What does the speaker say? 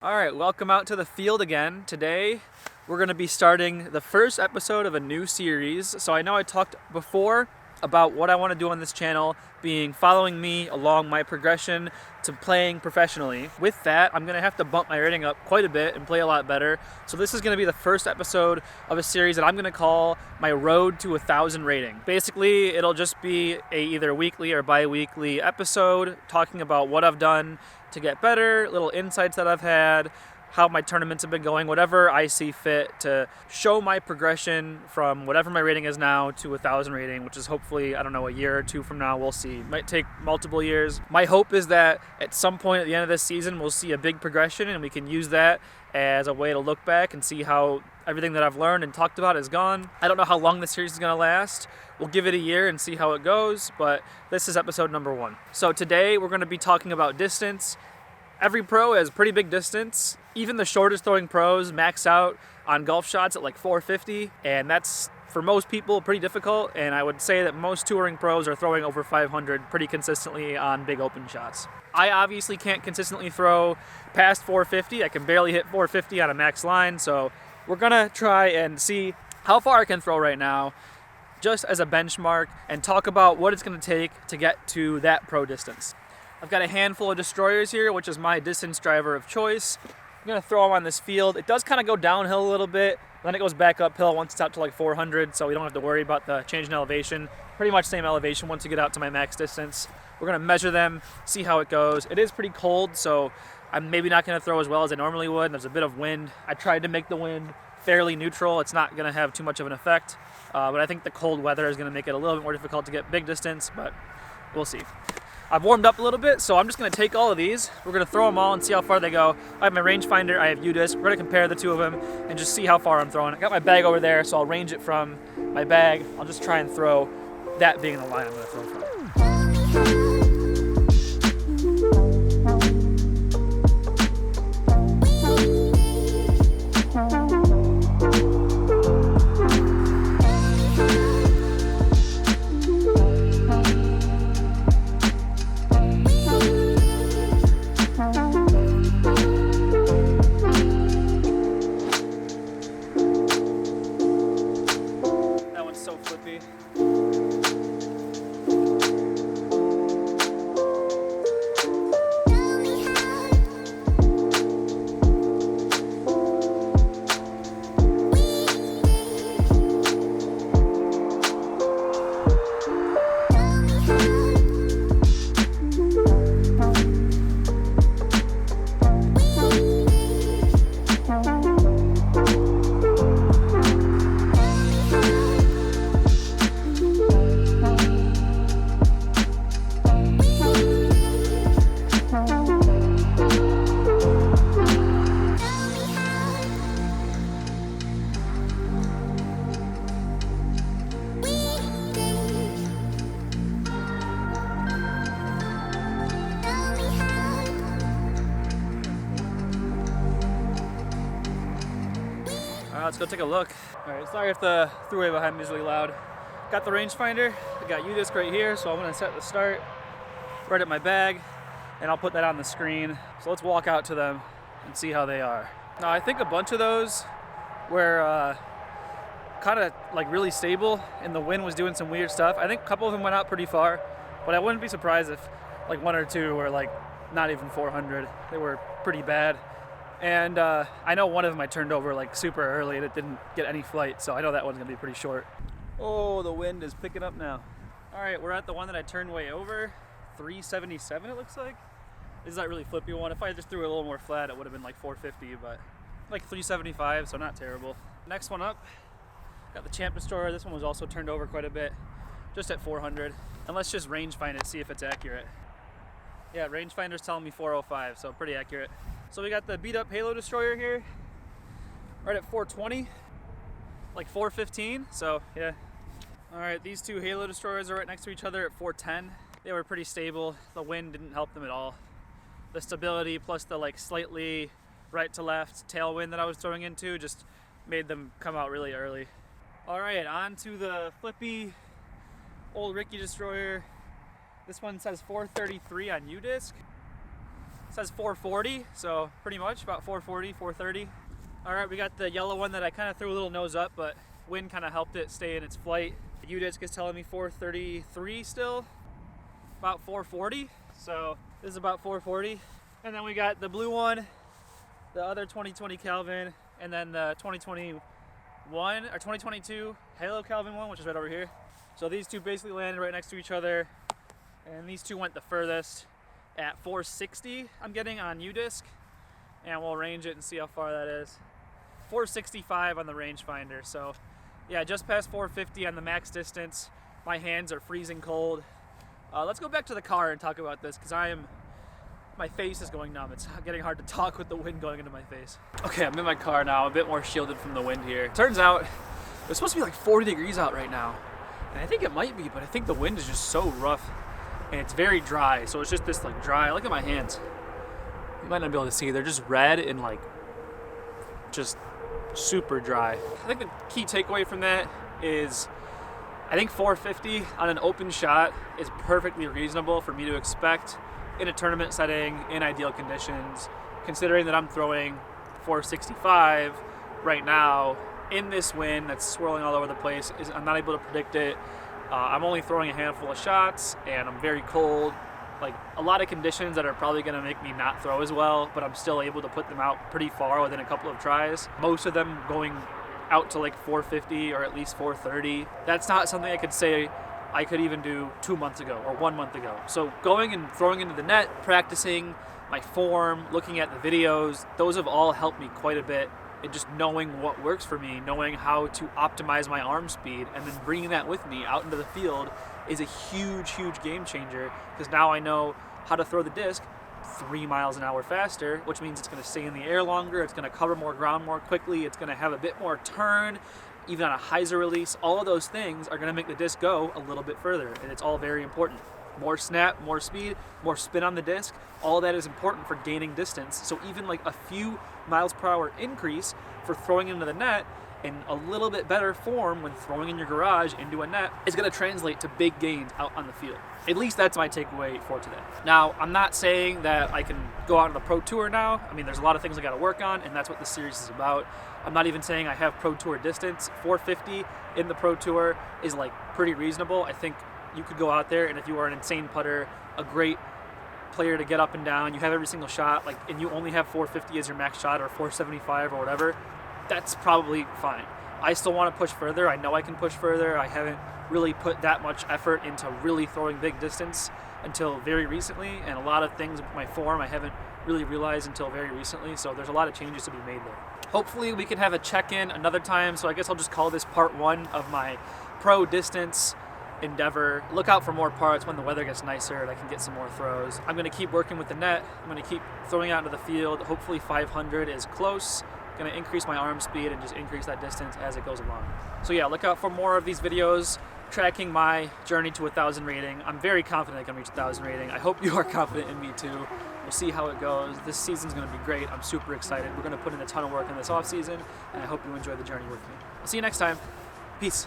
All right, welcome out to the field again. Today, we're going to be starting the first episode of a new series. So I know I talked before about what I want to do on this channel, being following me along my progression to playing professionally. With that, I'm going to have to bump my rating up quite a bit and play a lot better. So this is going to be the first episode of a series that I'm going to call my Road to 1,000 rating. Basically, it'll just be a either weekly or bi-weekly episode talking about what I've done to get better, little insights that I've had, how my tournaments have been going, whatever I see fit to show my progression from whatever my rating is now to 1,000 rating, which is hopefully, I don't know, a year or two from now, we'll see. Might take multiple years. My hope is that at some point at the end of this season, we'll see a big progression and we can use that as a way to look back and see how everything that I've learned and talked about is gone. I don't know how long this series is going to last. We'll give it a year and see how it goes, but this is episode number 1. So today we're going to be talking about distance. Every pro has pretty big distance. Even the shortest throwing pros max out on golf shots at like 450, and that's for most people pretty difficult, and I would say that most touring pros are throwing over 500 pretty consistently on big open shots. I obviously can't consistently throw past 450. I can barely hit 450 on a max line, so we're gonna try and see how far I can throw right now just as a benchmark and talk about what it's gonna take to get to that pro distance. I've got a handful of destroyers here, which is my distance driver of choice. I'm gonna throw them on this field. It does kind of go downhill a little bit, then it goes back uphill once it's out to like 400, so we don't have to worry about the change in elevation. Pretty much same elevation once you get out to my max distance. We're gonna measure them, see how it goes. It is pretty cold, so I'm maybe not gonna throw as well as I normally would, and there's a bit of wind. I tried to make the wind fairly neutral. It's not gonna have too much of an effect, but I think the cold weather is gonna make it a little bit more difficult to get big distance, but we'll see. I've warmed up a little bit, so I'm just going to take all of these. We're going to throw them all and see how far they go. I have my rangefinder, I have UDisc. We're going to compare the two of them and just see how far I'm throwing. I got my bag over there, so I'll range it from my bag. I'll just try and throw that being the line I'm going to throw from. Let's go take a look. All right, sorry if the throughway behind me is really loud. Got the rangefinder, I got UDisc right here, so I'm gonna set the start right at my bag, and I'll put that on the screen. So let's walk out to them and see how they are. Now I think a bunch of those were kind of like really stable, and the wind was doing some weird stuff. I think a couple of them went out pretty far, but I wouldn't be surprised if like 1 or 2 were like not even 400. They were pretty bad. And I know one of them I turned over like super early and it didn't get any flight, so I know that one's gonna be pretty short. Oh, the wind is picking up now. All right, we're at the one that I turned way over. 377 it looks like. This is that really flippy one. If I just threw it a little more flat, it would have been like 450, but like 375, so not terrible. Next one up, got the Champ Destroyer. This one was also turned over quite a bit, just at 400. And let's just range find it, see if it's accurate. Yeah, rangefinder's telling me 405, so pretty accurate. So we got the beat up Halo Destroyer here, right at 420, like 415, so yeah. All right, these two Halo Destroyers are right next to each other at 410. They were pretty stable. The wind didn't help them at all. The stability plus the like slightly right to left tailwind that I was throwing into just made them come out really early. All right, on to the flippy old Ricky Destroyer. This one says 433 on UDisc. It says 440, so pretty much about 440, 430. All right, we got the yellow one that I kind of threw a little nose up, but wind kind of helped it stay in its flight. The UDisc is telling me 433 still, about 440. So this is about 440. And then we got the blue one, the other 2020 Calvin, and then the 2021 or 2022 Halo Calvin one, which is right over here. So these two basically landed right next to each other, and these two went the furthest at 460 I'm getting on UDisc, and we'll range it and see how far that is. 465 on the rangefinder. So yeah, just past 450 on the max distance. My hands are freezing cold. Let's go back to the car and talk about this, because my face is going numb. It's getting hard to talk with the wind going into my face. Okay, I'm in my car now, a bit more shielded from the wind here. Turns out it's supposed to be like 40 degrees out right now, and I think it might be, but I think the wind is just so rough, and it's very dry. So it's just this like dry. Look at my hands. You might not be able to see. They're just red and like just super dry. I think the key takeaway from that is I think 450 on an open shot is perfectly reasonable for me to expect in a tournament setting, in ideal conditions, considering that I'm throwing 465 right now in this wind that's swirling all over the place. I'm not able to predict it. I'm only throwing a handful of shots, and I'm very cold. Like a lot of conditions that are probably going to make me not throw as well, but I'm still able to put them out pretty far within a couple of tries. Most of them going out to like 450 or at least 430. That's not something I could say I could even do 2 months ago or 1 month ago. So going and throwing into the net, practicing my form, looking at the videos, those have all helped me quite a bit in just knowing what works for me, knowing how to optimize my arm speed, and then bringing that with me out into the field is a huge, huge game changer, because now I know how to throw the disc 3 miles an hour faster, which means it's going to stay in the air longer, it's going to cover more ground more quickly, it's going to have a bit more turn, even on a hyzer release. All of those things are going to make the disc go a little bit further, and it's all very important. More snap, more speed, more spin on the disc, all that is important for gaining distance. So even like a few miles per hour increase for throwing into the net in a little bit better form when throwing in your garage into a net is going to translate to big gains out on the field. At least that's my takeaway for today. Now, I'm not saying that I can go out on the Pro Tour now. I mean, there's a lot of things I got to work on, and that's what this series is about. I'm not even saying I have Pro Tour distance. 450 in the Pro Tour is like pretty reasonable. I think you could go out there, and if you are an insane putter, a great player to get up and down, you have every single shot, like, and you only have 450 as your max shot or 475 or whatever, that's probably fine. I still want to push further. I know I can push further. I haven't really put that much effort into really throwing big distance until very recently, and a lot of things with my form I haven't really realized until very recently, so there's a lot of changes to be made there. Hopefully we can have a check-in another time, so I guess I'll just call this part 1 of my pro distance endeavor. Look out for more parts when the weather gets nicer and I can get some more throws. I'm going to keep working with the net. I'm going to keep throwing out into the field. Hopefully 500 is close. Going to increase my arm speed and just increase that distance as it goes along. So yeah, look out for more of these videos tracking my journey to 1,000 rating. I'm very confident I can reach 1,000 rating. I hope you are confident in me too. We'll see how it goes. This season's going to be great. I'm super excited. We're going to put in a ton of work in this off season, and I hope you enjoy the journey with me. I'll see you next time. Peace.